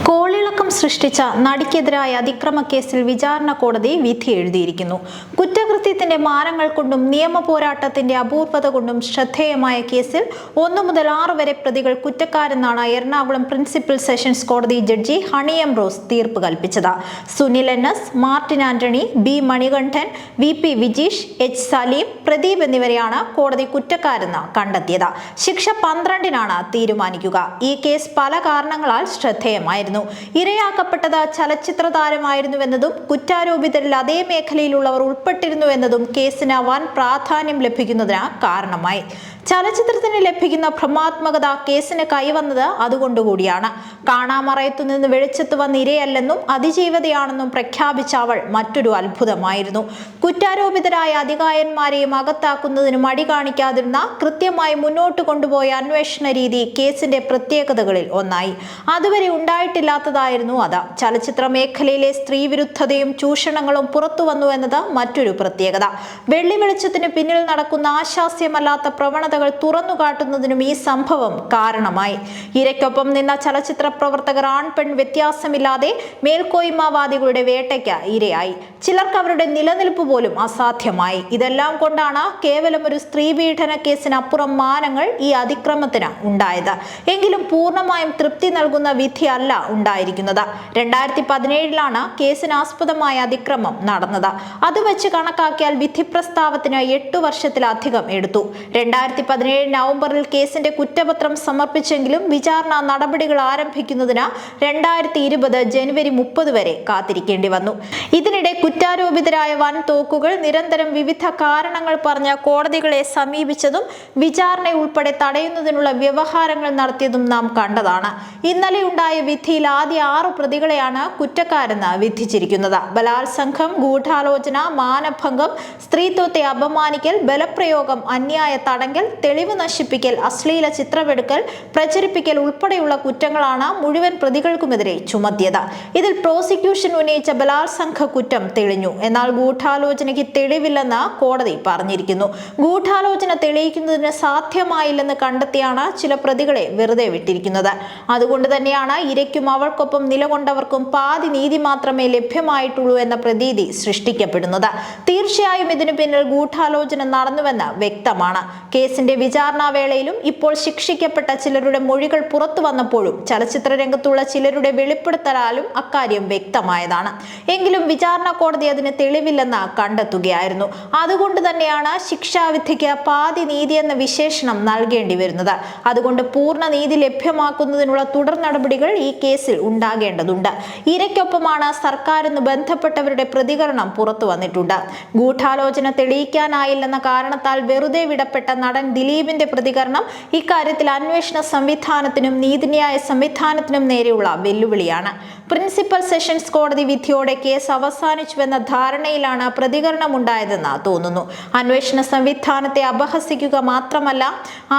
കോളിളക്കം സൃഷ്ടിച്ച നടിക്കെതിരായ അതിക്രമ കേസിൽ വിചാരണ കോടതി വിധി എഴുതിയിരിക്കുന്നു. കുറ്റകൃത്യത്തിന്റെ മാനങ്ങൾ കൊണ്ടും നിയമ പോരാട്ടത്തിന്റെ അപൂർവത കൊണ്ടും ശ്രദ്ധേയമായ കേസിൽ 1 മുതൽ 6 വരെ പ്രതികൾ കുറ്റക്കാരെന്നാണ് എറണാകുളം പ്രിൻസിപ്പൽ സെഷൻസ് കോടതി ജഡ്ജി ഹണി എം റോസ് തീർപ്പ് കൽപ്പിച്ചത്. Sunil NS, Martin Antony, B Manikandan, VP Vijeesh, H Saleem, Pradeep എന്നിവരെയാണ് കോടതി കുറ്റക്കാരെന്ന് കണ്ടെത്തിയത്. ശിക്ഷ 12-നാണ് തീരുമാനിക്കുക. ഈ കേസ് പല കാരണങ്ങളാൽ ശ്രദ്ധേയമായിരുന്നു. ഇരയാക്കപ്പെട്ടത് ചലച്ചിത്ര താരമായിരുന്നുവെന്നതും കുറ്റാരോപിതരിൽ അതേ മേഖലയിലുള്ളവർ ഉൾപ്പെട്ടിരുന്നുവെന്നതും കേസിന് വൻ പ്രാധാന്യം ലഭിക്കുന്നതിന് കാരണമായി. ചലച്ചിത്രത്തിന് ലഭിക്കുന്ന ഭ്രമാത്മകത കേസിന് കൈവന്നത് അതുകൊണ്ടുകൂടിയാണ്. കാണാമറയത്തു നിന്ന് വെളിച്ചത്ത് വന്ന ഇരയല്ലെന്നും അതിജീവതയാണെന്നും പ്രഖ്യാപിച്ച അവൾ മറ്റൊരു അത്ഭുതമായിരുന്നു. കുറ്റാരോപിതരായ അധികായന്മാരെയും അകത്താക്കുന്നതിന് മടി കാണിക്കാതിരുന്ന, കൃത്യമായി മുന്നോട്ട് കൊണ്ടുപോയ അന്വേഷണ രീതി കേസിന്റെ പ്രത്യേകതകളിൽ ഒന്നായി. അതുവരെ ഉണ്ടായിട്ടില്ലാത്തതായിരുന്നു അത്. ചലച്ചിത്ര മേഖലയിലെ സ്ത്രീവിരുദ്ധതയും ചൂഷണങ്ങളും പുറത്തു വന്നു എന്നത് മറ്റൊരു പ്രത്യേകത. വെള്ളി വെളിച്ചത്തിന് പിന്നിൽ നടക്കുന്ന ആശാസ്യമല്ലാത്ത പ്രവണതകൾ തുറന്നു കാട്ടുന്നതിനും ഈ സംഭവം കാരണമായി. ഇരയ്ക്കൊപ്പം നിന്ന ചലച്ചിത്ര പ്രവർത്തകർ ആൺപെൺ വ്യത്യാസമില്ലാതെ മേൽക്കോയ്മവാദികളുടെ വേട്ടയ്ക്ക് ഇരയായി. ചിലർക്ക് അവരുടെ നിലനിൽപ്പ് പോലും അസാധ്യമായി. ഇതെല്ലാം കൊണ്ടാണ് കേവലം ഒരു സ്ത്രീപീഡന കേസിനപ്പുറം മാനങ്ങൾ ഈ അതിക്രമത്തിന് ഉണ്ടായത്. എങ്കിലും പൂർണ്ണമായും തൃപ്തി നൽകുന്ന വിധിയല്ല ഉണ്ടായിരിക്കുന്നത്. 2017-ലാണ് കേസിനാസ്പദമായ അതിക്രമം നടന്നത്. അത് വെച്ച് കണക്കാക്കിയാൽ വിധി പ്രസ്താവത്തിന് 8 വർഷത്തിലധികം എടുത്തു. 2017 നവംബറിൽ കേസിന്റെ കുറ്റപത്രം സമർപ്പിച്ചെങ്കിലും വിചാരണ നടപടികൾ ആരംഭിക്കുന്നതിന് 2020 ജനുവരി 30 വരെ കാത്തിരിക്കേണ്ടി വന്നു. ഇതിനിടെ കുറ്റാരോപിതരായ വൻ തോക്കുകൾ നിരന്തരം വിവിധ കാരണങ്ങൾ പറഞ്ഞ് കോടതികളെ സമീപിച്ചതും വിചാരണ ഉൾപ്പെടെ തടയുന്നതിനുള്ള വ്യവഹാരങ്ങൾ നടത്തിയതും നാം കണ്ടതാണ്. ഇന്നലെ ഉണ്ടായ വിധിയിൽ ആദ്യ 6 പ്രതികളെയാണ് കുറ്റക്കാരെന്ന് വിധിച്ചിരിക്കുന്നത്. ബലാത്സംഗം, ഗൂഢാലോചന, മാനഭംഗം, സ്ത്രീത്വത്തെ അപമാനിക്കൽ, ബലപ്രയോഗം, അന്യായ തടങ്കൽ, തെളിവ് നശിപ്പിക്കൽ, അശ്ലീല ചിത്രമെടുക്കൽ, പ്രചരിപ്പിക്കൽ ഉൾപ്പെടെയുള്ള കുറ്റങ്ങളാണ് മുഴുവൻ പ്രതികൾക്കുമെതിരെ ചുമത്തിയത്. ഇതിൽ പ്രോസിക്യൂഷൻ ഉന്നയിച്ച ബലാത്സംഗ കുറ്റം തെളിഞ്ഞു. എന്നാൽ ഗൂഢാലോചനയ്ക്ക് തെളിവില്ലെന്ന് കോടതി പറഞ്ഞിരിക്കുന്നു. ഗൂഢാലോചന തെളിയിക്കുന്നതിന് സാധ്യമായില്ലെന്ന് കണ്ടെത്തിയാണ് ചില പ്രതികളെ വെറുതെ വിട്ടിരിക്കുന്നത്. അതുകൊണ്ട് തന്നെയാണ് ഇരയ്ക്കും അവൾക്കൊപ്പം നിലകൊണ്ടവർക്കും പാതി നീതി മാത്രമേ ലഭ്യമായിട്ടുള്ളൂ എന്ന പ്രതീതി സൃഷ്ടിക്കപ്പെടുന്നത്. തീർച്ചയായും ഇതിനു പിന്നിൽ ഗൂഢാലോചന നടന്നുവെന്ന് വ്യക്തമാണ്. കേസിന്റെ വിചാരണ വേളയിലും ഇപ്പോൾ ശിക്ഷിക്കപ്പെട്ട ചിലരുടെ മൊഴികൾ പുറത്തു വന്നപ്പോഴും ചലച്ചിത്ര രംഗത്തുള്ള ചിലരുടെ വെളിപ്പെടുത്തലാലും അക്കാര്യം വ്യക്തമായതാണ്. എങ്കിലും വിചാരണ കോടതി അതിന് തെളിവില്ലെന്ന് കണ്ടെത്തുകയായിരുന്നു. അതുകൊണ്ട് തന്നെയാണ് ശിക്ഷാവിധിക്ക് പാതി നീതി എന്ന വിശേഷണം നൽകേണ്ടി വരുന്നത്. അതുകൊണ്ട് പൂർണ്ണ നീതി ലഭ്യമാക്കുന്നതിനുള്ള തുടർ നടപടികൾ ഈ കേസിൽ ഉണ്ടാകേണ്ടതുണ്ട്. ഇരയ്ക്കൊപ്പമാണ് സർക്കാരെന്ന് ബന്ധപ്പെട്ടവരുടെ പ്രതികരണം പുറത്തു വന്നിട്ടുണ്ട്. ഗൂഢാലോചന തെളിയിക്കാനായില്ലെന്ന കാരണത്താൽ വെറുതെ വിടപ്പെട്ട നടൻ ദിലീപിന്റെ പ്രതികരണം ഇക്കാര്യത്തിൽ അന്വേഷണ സംവിധാനത്തിനും നീതിന്യായ സംവിധാനത്തിനും നേരെയുള്ള വെല്ലുവിളിയാണ്. പ്രിൻസിപ്പൽ സെഷൻസ് കോടതി വിധിയോടെ കേസ് അവസാനിച്ചുവെന്ന ധാരണയിലാണ് പ്രതികരണമുണ്ടായതെന്ന് തോന്നുന്നു. അന്വേഷണ സംവിധാനത്തെ അപഹസിക്കുക മാത്രമല്ല,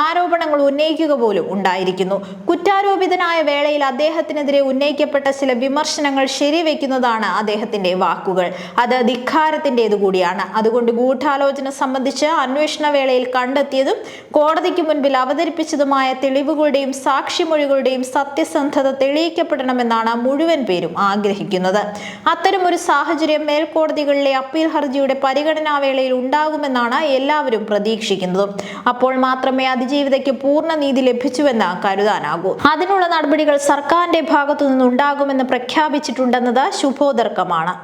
ആരോപണങ്ങൾ ഉന്നയിക്കുക പോലും ഉണ്ടായിരിക്കുന്നു. കുറ്റാരോപിതനായ വേളയിൽ അദ്ദേഹത്തിനെതിരെ ഉന്നയിക്കപ്പെട്ട ചില വിമർശനങ്ങൾ ശരിവെക്കുന്നതാണ് അദ്ദേഹത്തിന്റെ വാക്കുകൾ. അത് ധിക്കാരത്തിൻ്റെതു കൂടിയാണ്. അതുകൊണ്ട് ഗൂഢാലോചന സംബന്ധിച്ച് അന്വേഷണ വേളയിൽ കണ്ടെത്തിയതും കോടതിക്ക് മുൻപിൽ അവതരിപ്പിച്ചതുമായ തെളിവുകളുടെയും സാക്ഷിമൊഴികളുടെയും സത്യസന്ധത തെളിയിക്കപ്പെടണമെന്നാണ് മുഴുവൻ പേരും ആഗ്രഹിക്കുന്നത്. അത്തരമൊരു സാഹചര്യം മേൽക്കോടതികളിലെ അപ്പീൽ ഹർജിയുടെ പരിഗണനാ വേളയിൽ ഉണ്ടാകുമെന്നാണ് എല്ലാവരും പ്രതീക്ഷിക്കുന്നതും. അപ്പോൾ മാത്രമേ അതിജീവിതയ്ക്ക് പൂർണ്ണ നീതി ലഭിച്ചുവെന്ന് കരുതാനാകൂ. അതിനുള്ള നടപടികൾ സർക്കാരിന്റെ ഭാഗത്തു നിന്നുണ്ടാകുമെന്ന് പ്രഖ്യാപിച്ചിട്ടുണ്ടെന്നത് ശുഭോദർക്കമാണ്.